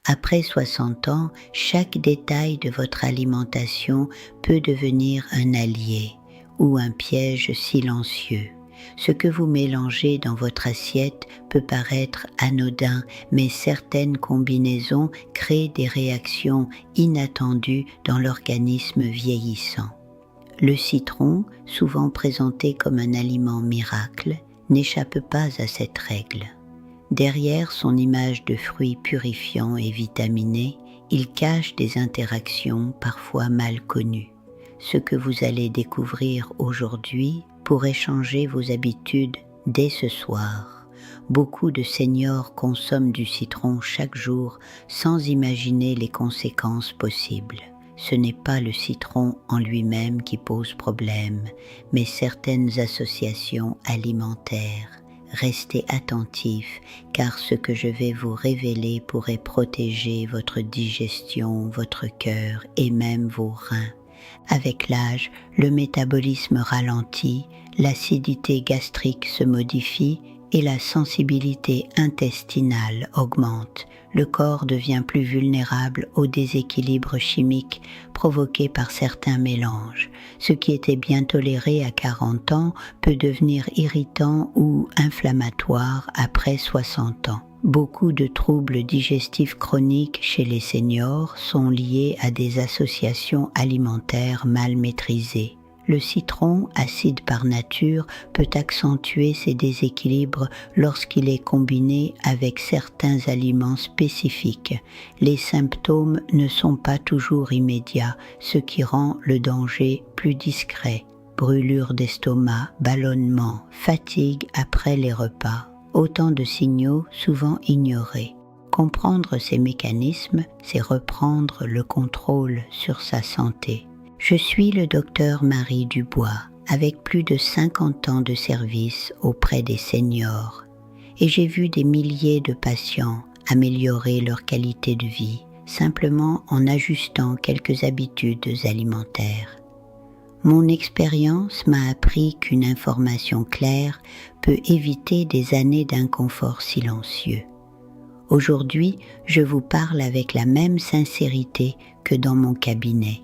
Après 60 ans, chaque détail de votre alimentation peut devenir un allié ou un piège silencieux. Ce que vous mélangez dans votre assiette peut paraître anodin, mais certaines combinaisons créent des réactions inattendues dans l'organisme vieillissant. Le citron, souvent présenté comme un aliment miracle, n'échappe pas à cette règle. Derrière son image de fruit purifiant et vitaminé, il cache des interactions parfois mal connues. Ce que vous allez découvrir aujourd'hui pourrait changer vos habitudes dès ce soir. Beaucoup de seniors consomment du citron chaque jour sans imaginer les conséquences possibles. Ce n'est pas le citron en lui-même qui pose problème, mais certaines associations alimentaires. Restez attentifs, car ce que je vais vous révéler pourrait protéger votre digestion, votre cœur et même vos reins. Avec l'âge, le métabolisme ralentit, l'acidité gastrique se modifie et la sensibilité intestinale augmente. Le corps devient plus vulnérable aux déséquilibres chimiques provoqués par certains mélanges. Ce qui était bien toléré à 40 ans peut devenir irritant ou inflammatoire après 60 ans. Beaucoup de troubles digestifs chroniques chez les seniors sont liés à des associations alimentaires mal maîtrisées. Le citron, acide par nature, peut accentuer ces déséquilibres lorsqu'il est combiné avec certains aliments spécifiques. Les symptômes ne sont pas toujours immédiats, ce qui rend le danger plus discret. Brûlure d'estomac, ballonnement, fatigue après les repas. Autant de signaux souvent ignorés. Comprendre ces mécanismes, c'est reprendre le contrôle sur sa santé. Je suis le docteur Marie Dubois, avec plus de 50 ans de service auprès des seniors, et j'ai vu des milliers de patients améliorer leur qualité de vie, simplement en ajustant quelques habitudes alimentaires. Mon expérience m'a appris qu'une information claire peut éviter des années d'inconfort silencieux. Aujourd'hui, je vous parle avec la même sincérité que dans mon cabinet.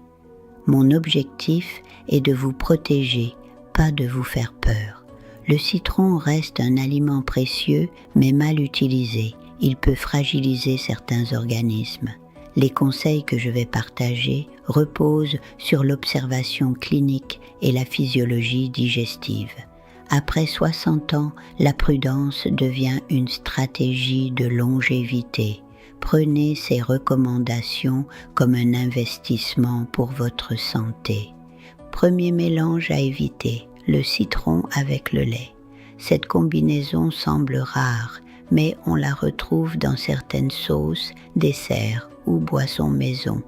Mon objectif est de vous protéger, pas de vous faire peur. Le citron reste un aliment précieux, mais mal utilisé. Il peut fragiliser certains organismes. Les conseils que je vais partager reposent sur l'observation clinique et la physiologie digestive. Après 60 ans, la prudence devient une stratégie de longévité. Prenez ces recommandations comme un investissement pour votre santé. Premier mélange à éviter, le citron avec le lait. Cette combinaison semble rare, mais on la retrouve dans certaines sauces, desserts ou boissons maison.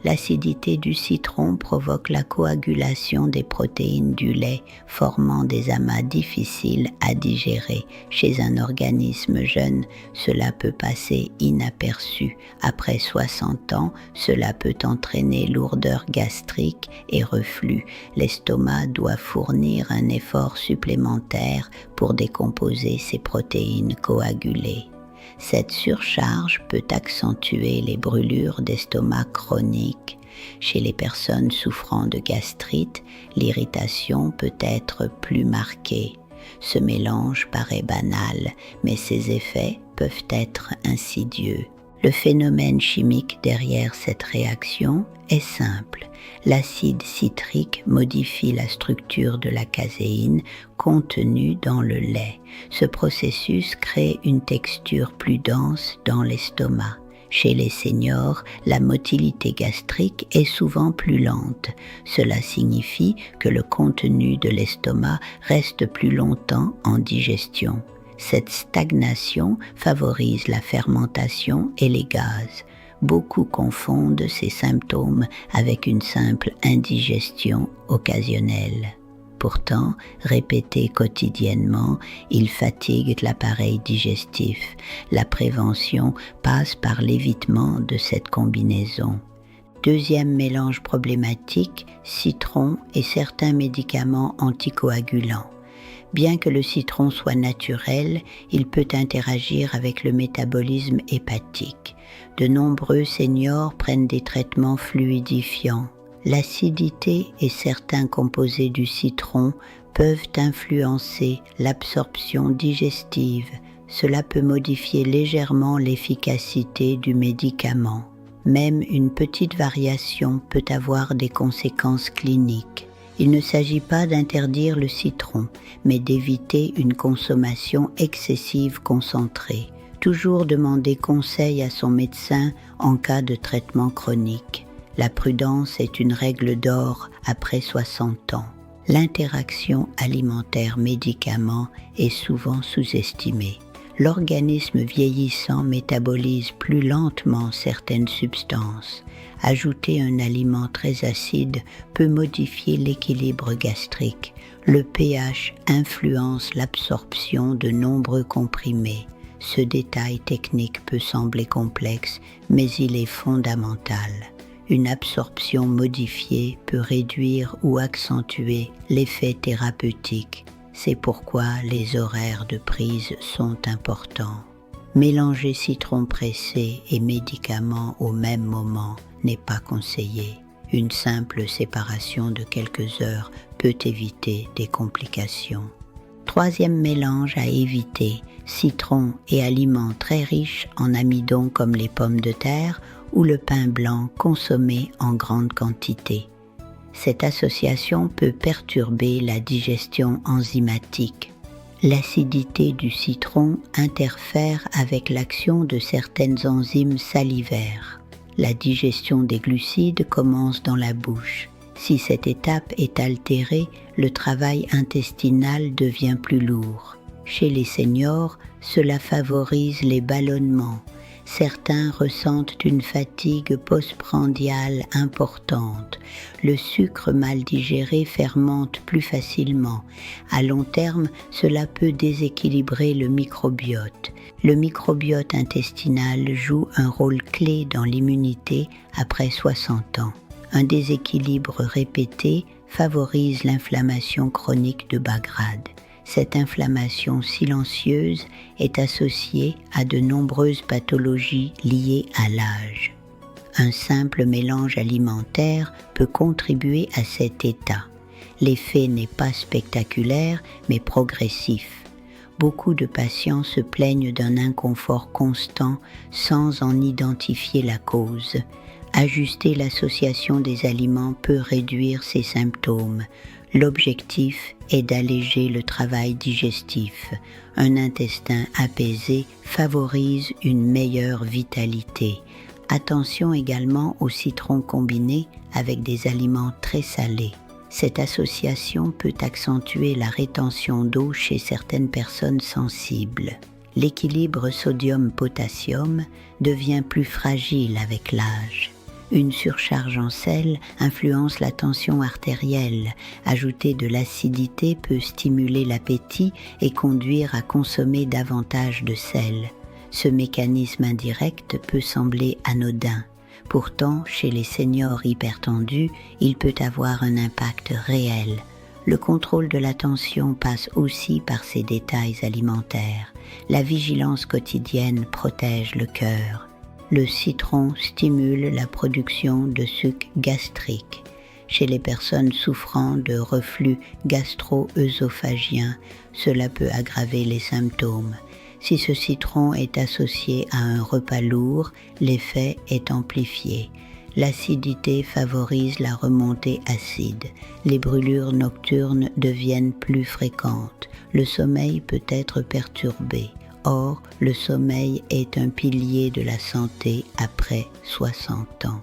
L'acidité du citron provoque la coagulation des protéines du lait, formant des amas difficiles à digérer. Chez un organisme jeune, cela peut passer inaperçu. Après 60 ans, cela peut entraîner lourdeur gastrique et reflux. L'estomac doit fournir un effort supplémentaire pour décomposer ces protéines coagulées. Cette surcharge peut accentuer les brûlures d'estomac chroniques. Chez les personnes souffrant de gastrite, l'irritation peut être plus marquée. Ce mélange paraît banal, mais ses effets peuvent être insidieux. Le phénomène chimique derrière cette réaction est simple. L'acide citrique modifie la structure de la caséine contenue dans le lait. Ce processus crée une texture plus dense dans l'estomac. Chez les seniors, la motilité gastrique est souvent plus lente. Cela signifie que le contenu de l'estomac reste plus longtemps en digestion. Cette stagnation favorise la fermentation et les gaz. Beaucoup confondent ces symptômes avec une simple indigestion occasionnelle. Pourtant, répétés quotidiennement, ils fatiguent l'appareil digestif. La prévention passe par l'évitement de cette combinaison. Deuxième mélange problématique, citron et certains médicaments anticoagulants. Bien que le citron soit naturel, il peut interagir avec le métabolisme hépatique. De nombreux seniors prennent des traitements fluidifiants. L'acidité et certains composés du citron peuvent influencer l'absorption digestive. Cela peut modifier légèrement l'efficacité du médicament. Même une petite variation peut avoir des conséquences cliniques. Il ne s'agit pas d'interdire le citron, mais d'éviter une consommation excessive concentrée. Toujours demander conseil à son médecin en cas de traitement chronique. La prudence est une règle d'or après 60 ans. L'interaction alimentaire-médicament est souvent sous-estimée. L'organisme vieillissant métabolise plus lentement certaines substances. Ajouter un aliment très acide peut modifier l'équilibre gastrique. Le pH influence l'absorption de nombreux comprimés. Ce détail technique peut sembler complexe, mais il est fondamental. Une absorption modifiée peut réduire ou accentuer l'effet thérapeutique. C'est pourquoi les horaires de prise sont importants. Mélanger citron pressé et médicaments au même moment n'est pas conseillé. Une simple séparation de quelques heures peut éviter des complications. Troisième mélange à éviter, citron et aliments très riches en amidon comme les pommes de terre ou le pain blanc consommé en grande quantité. Cette association peut perturber la digestion enzymatique. L'acidité du citron interfère avec l'action de certaines enzymes salivaires. La digestion des glucides commence dans la bouche. Si cette étape est altérée, le travail intestinal devient plus lourd. Chez les seniors, cela favorise les ballonnements. Certains ressentent une fatigue postprandiale importante. Le sucre mal digéré fermente plus facilement. À long terme, cela peut déséquilibrer le microbiote. Le microbiote intestinal joue un rôle clé dans l'immunité après 60 ans. Un déséquilibre répété favorise l'inflammation chronique de bas grade. Cette inflammation silencieuse est associée à de nombreuses pathologies liées à l'âge. Un simple mélange alimentaire peut contribuer à cet état. L'effet n'est pas spectaculaire, mais progressif. Beaucoup de patients se plaignent d'un inconfort constant sans en identifier la cause. Ajuster l'association des aliments peut réduire ces symptômes. L'objectif est d'alléger le travail digestif. Un intestin apaisé favorise une meilleure vitalité. Attention également au citron combiné avec des aliments très salés. Cette association peut accentuer la rétention d'eau chez certaines personnes sensibles. L'équilibre sodium-potassium devient plus fragile avec l'âge. Une surcharge en sel influence la tension artérielle. Ajouter de l'acidité peut stimuler l'appétit et conduire à consommer davantage de sel. Ce mécanisme indirect peut sembler anodin. Pourtant, chez les seniors hypertendus, il peut avoir un impact réel. Le contrôle de la tension passe aussi par ces détails alimentaires. La vigilance quotidienne protège le cœur. Le citron stimule la production de suc gastrique. Chez les personnes souffrant de reflux gastro-œsophagien, cela peut aggraver les symptômes. Si ce citron est associé à un repas lourd, l'effet est amplifié. L'acidité favorise la remontée acide. Les brûlures nocturnes deviennent plus fréquentes. Le sommeil peut être perturbé. Or, le sommeil est un pilier de la santé après 60 ans.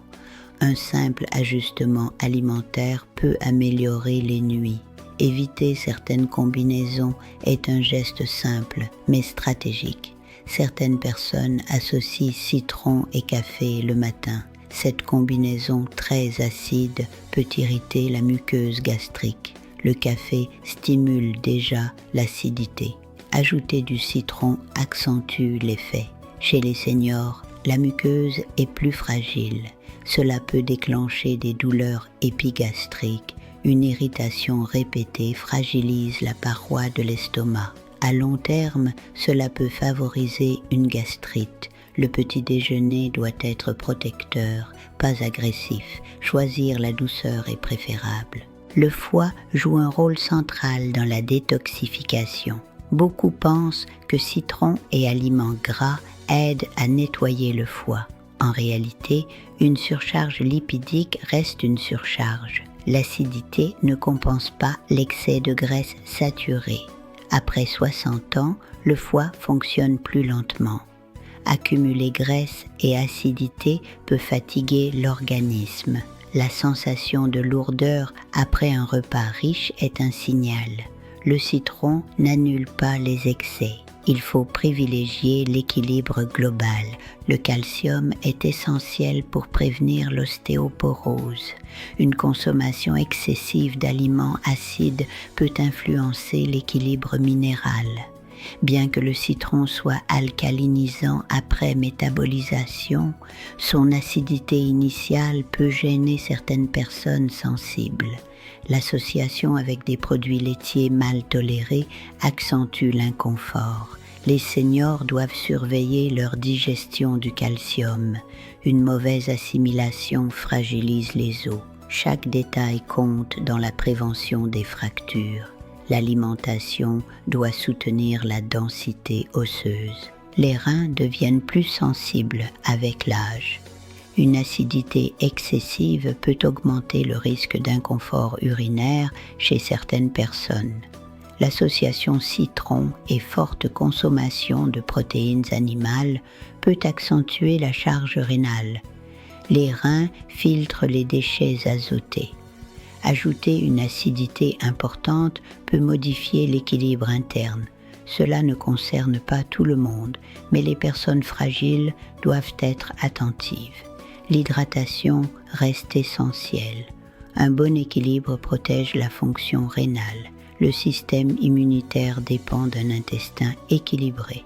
Un simple ajustement alimentaire peut améliorer les nuits. Éviter certaines combinaisons est un geste simple, mais stratégique. Certaines personnes associent citron et café le matin. Cette combinaison très acide peut irriter la muqueuse gastrique. Le café stimule déjà l'acidité. Ajouter du citron accentue l'effet. Chez les seniors, la muqueuse est plus fragile. Cela peut déclencher des douleurs épigastriques, Une irritation répétée fragilise la paroi de l'estomac. À long terme, cela peut favoriser une gastrite. Le petit déjeuner doit être protecteur, pas agressif. Choisir la douceur est préférable. Le foie joue un rôle central dans la détoxification. Beaucoup pensent que citron et aliments gras aident à nettoyer le foie. En réalité, une surcharge lipidique reste une surcharge. L'acidité ne compense pas l'excès de graisse saturée. Après 60 ans, le foie fonctionne plus lentement. Accumuler graisse et acidité peut fatiguer l'organisme. La sensation de lourdeur après un repas riche est un signal. Le citron n'annule pas les excès. Il faut privilégier l'équilibre global. Le calcium est essentiel pour prévenir l'ostéoporose. Une consommation excessive d'aliments acides peut influencer l'équilibre minéral. Bien que le citron soit alcalinisant après métabolisation, son acidité initiale peut gêner certaines personnes sensibles. L'association avec des produits laitiers mal tolérés accentue l'inconfort. Les seniors doivent surveiller leur digestion du calcium. Une mauvaise assimilation fragilise les os. Chaque détail compte dans la prévention des fractures. L'alimentation doit soutenir la densité osseuse. Les reins deviennent plus sensibles avec l'âge. Une acidité excessive peut augmenter le risque d'inconfort urinaire chez certaines personnes. L'association citron et forte consommation de protéines animales peut accentuer la charge rénale. Les reins filtrent les déchets azotés. Ajouter une acidité importante peut modifier l'équilibre interne. Cela ne concerne pas tout le monde, mais les personnes fragiles doivent être attentives. L'hydratation reste essentielle. Un bon équilibre protège la fonction rénale. Le système immunitaire dépend d'un intestin équilibré.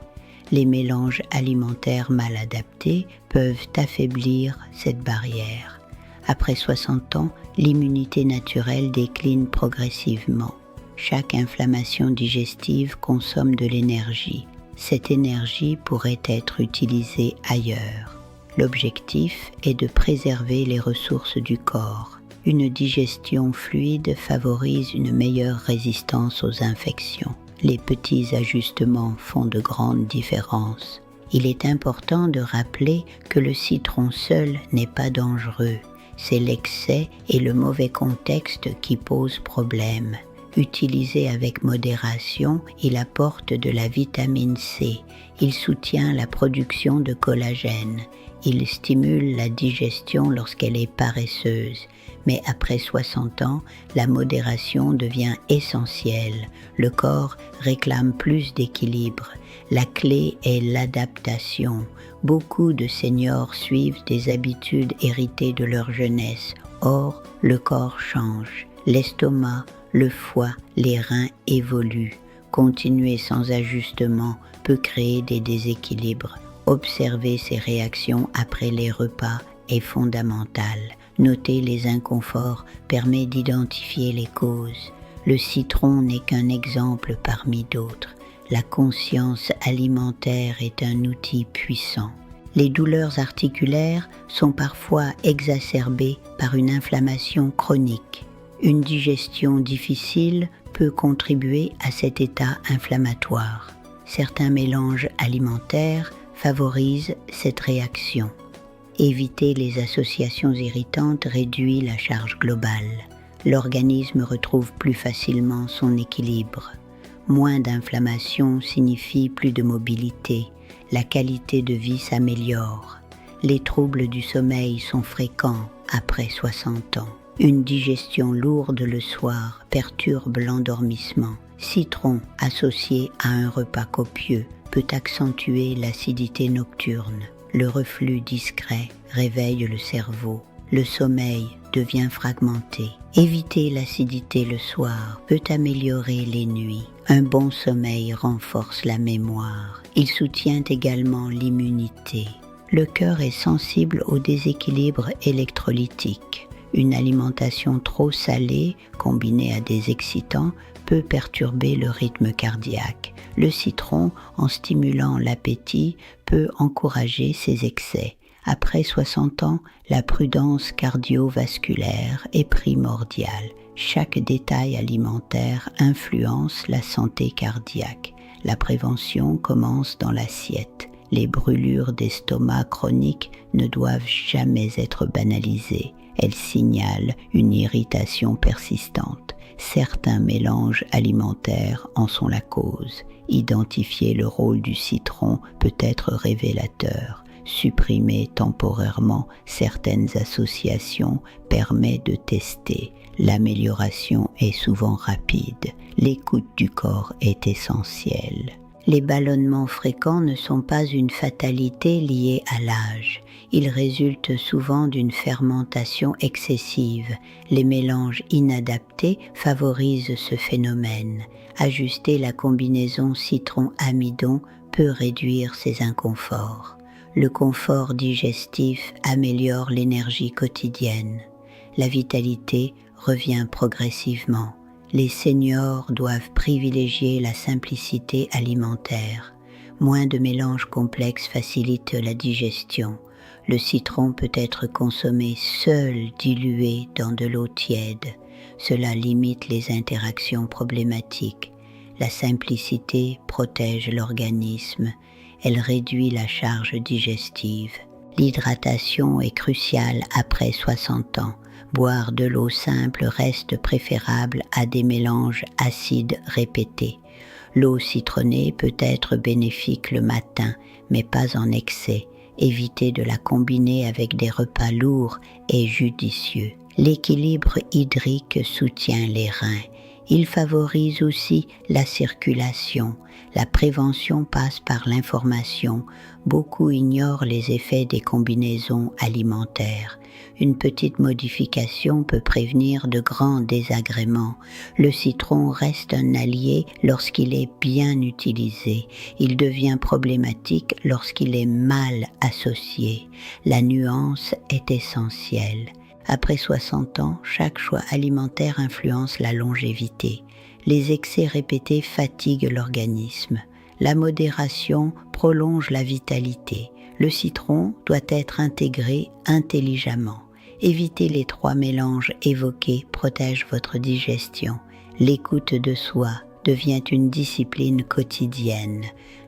Les mélanges alimentaires mal adaptés peuvent affaiblir cette barrière. Après 60 ans, l'immunité naturelle décline progressivement. Chaque inflammation digestive consomme de l'énergie. Cette énergie pourrait être utilisée ailleurs. L'objectif est de préserver les ressources du corps. Une digestion fluide favorise une meilleure résistance aux infections. Les petits ajustements font de grandes différences. Il est important de rappeler que le citron seul n'est pas dangereux. C'est l'excès et le mauvais contexte qui posent problème. Utilisé avec modération, il apporte de la vitamine C. Il soutient la production de collagène. Il stimule la digestion lorsqu'elle est paresseuse. Mais après 60 ans, la modération devient essentielle. Le corps réclame plus d'équilibre. La clé est l'adaptation. Beaucoup de seniors suivent des habitudes héritées de leur jeunesse. Or, le corps change. L'estomac, le foie, les reins évoluent. Continuer sans ajustement peut créer des déséquilibres. Observer ces réactions après les repas est fondamental. Noter les inconforts permet d'identifier les causes. Le citron n'est qu'un exemple parmi d'autres. La conscience alimentaire est un outil puissant. Les douleurs articulaires sont parfois exacerbées par une inflammation chronique. Une digestion difficile peut contribuer à cet état inflammatoire. Certains mélanges alimentaires favorisent cette réaction. Éviter les associations irritantes réduit la charge globale. L'organisme retrouve plus facilement son équilibre. Moins d'inflammation signifie plus de mobilité. La qualité de vie s'améliore. Les troubles du sommeil sont fréquents après 60 ans. Une digestion lourde le soir perturbe l'endormissement. Citron associé à un repas copieux peut accentuer l'acidité nocturne. Le reflux discret réveille le cerveau. Le sommeil devient fragmenté. Éviter l'acidité le soir peut améliorer les nuits. Un bon sommeil renforce la mémoire. Il soutient également l'immunité. Le cœur est sensible au déséquilibre électrolytique. Une alimentation trop salée, combinée à des excitants, peut perturber le rythme cardiaque. Le citron, en stimulant l'appétit, peut encourager ces excès. Après 60 ans, la prudence cardiovasculaire est primordiale. Chaque détail alimentaire influence la santé cardiaque. La prévention commence dans l'assiette. Les brûlures d'estomac chroniques ne doivent jamais être banalisées. Elles signalent une irritation persistante. Certains mélanges alimentaires en sont la cause. Identifier le rôle du citron peut être révélateur. Supprimer temporairement certaines associations permet de tester. L'amélioration est souvent rapide. L'écoute du corps est essentielle. Les ballonnements fréquents ne sont pas une fatalité liée à l'âge. Ils résultent souvent d'une fermentation excessive. Les mélanges inadaptés favorisent ce phénomène. Ajuster la combinaison citron-amidon peut réduire ces inconforts. Le confort digestif améliore l'énergie quotidienne. La vitalité revient progressivement. Les seniors doivent privilégier la simplicité alimentaire. Moins de mélanges complexes facilitent la digestion. Le citron peut être consommé seul, dilué dans de l'eau tiède. Cela limite les interactions problématiques. La simplicité protège l'organisme. Elle réduit la charge digestive. L'hydratation est cruciale après 60 ans. Boire de l'eau simple reste préférable à des mélanges acides répétés. L'eau citronnée peut être bénéfique le matin, mais pas en excès. Éviter de la combiner avec des repas lourds est judicieux. L'équilibre hydrique soutient les reins. Il favorise aussi la circulation. La prévention passe par l'information. Beaucoup ignorent les effets des combinaisons alimentaires. Une petite modification peut prévenir de grands désagréments. Le citron reste un allié lorsqu'il est bien utilisé. Il devient problématique lorsqu'il est mal associé. La nuance est essentielle. Après 60 ans, chaque choix alimentaire influence la longévité. Les excès répétés fatiguent l'organisme. La modération prolonge la vitalité. Le citron doit être intégré intelligemment. Éviter les 3 mélanges évoqués protège votre digestion. L'écoute de soi devient une discipline quotidienne.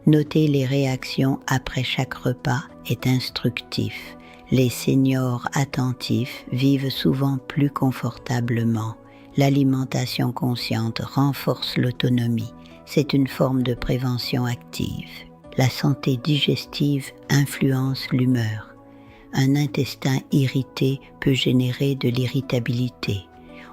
Noter les réactions après chaque repas est instructif. Les seniors attentifs vivent souvent plus confortablement. L'alimentation consciente renforce l'autonomie. C'est une forme de prévention active. La santé digestive influence l'humeur. Un intestin irrité peut générer de l'irritabilité.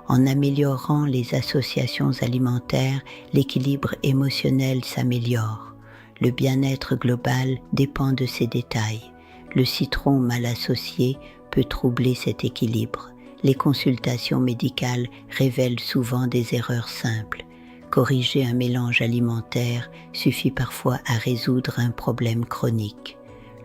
En améliorant les associations alimentaires, l'équilibre émotionnel s'améliore. Le bien-être global dépend de ces détails. Le citron mal associé peut troubler cet équilibre. Les consultations médicales révèlent souvent des erreurs simples. Corriger un mélange alimentaire suffit parfois à résoudre un problème chronique.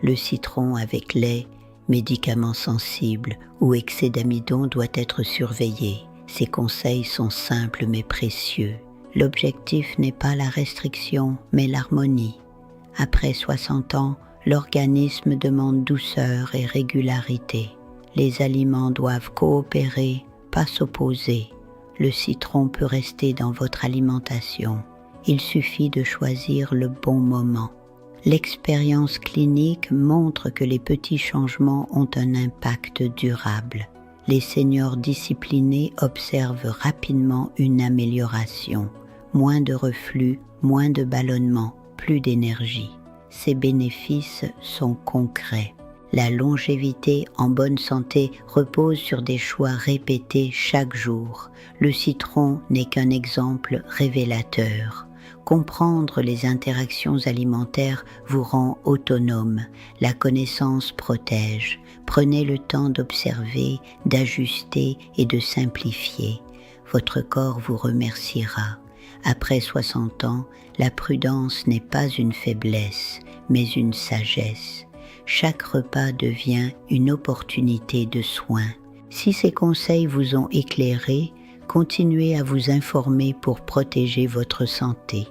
Le citron avec lait, médicaments sensibles ou excès d'amidon doit être surveillé. Ces conseils sont simples mais précieux. L'objectif n'est pas la restriction, mais l'harmonie. Après 60 ans, l'organisme demande douceur et régularité. Les aliments doivent coopérer, pas s'opposer. Le citron peut rester dans votre alimentation. Il suffit de choisir le bon moment. L'expérience clinique montre que les petits changements ont un impact durable. Les seniors disciplinés observent rapidement une amélioration. Moins de reflux, moins de ballonnement, plus d'énergie. Ces bénéfices sont concrets. La longévité en bonne santé repose sur des choix répétés chaque jour. Le citron n'est qu'un exemple révélateur. Comprendre les interactions alimentaires vous rend autonome. La connaissance protège. Prenez le temps d'observer, d'ajuster et de simplifier. Votre corps vous remerciera. Après 60 ans, la prudence n'est pas une faiblesse, mais une sagesse. Chaque repas devient une opportunité de soin. Si ces conseils vous ont éclairé, continuez à vous informer pour protéger votre santé.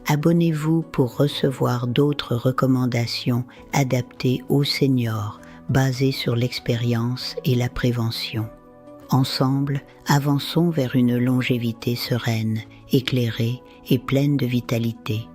Abonnez-vous pour recevoir d'autres recommandations adaptées aux seniors, basées sur l'expérience et la prévention. Ensemble, avançons vers une longévité sereine, éclairée et pleine de vitalité.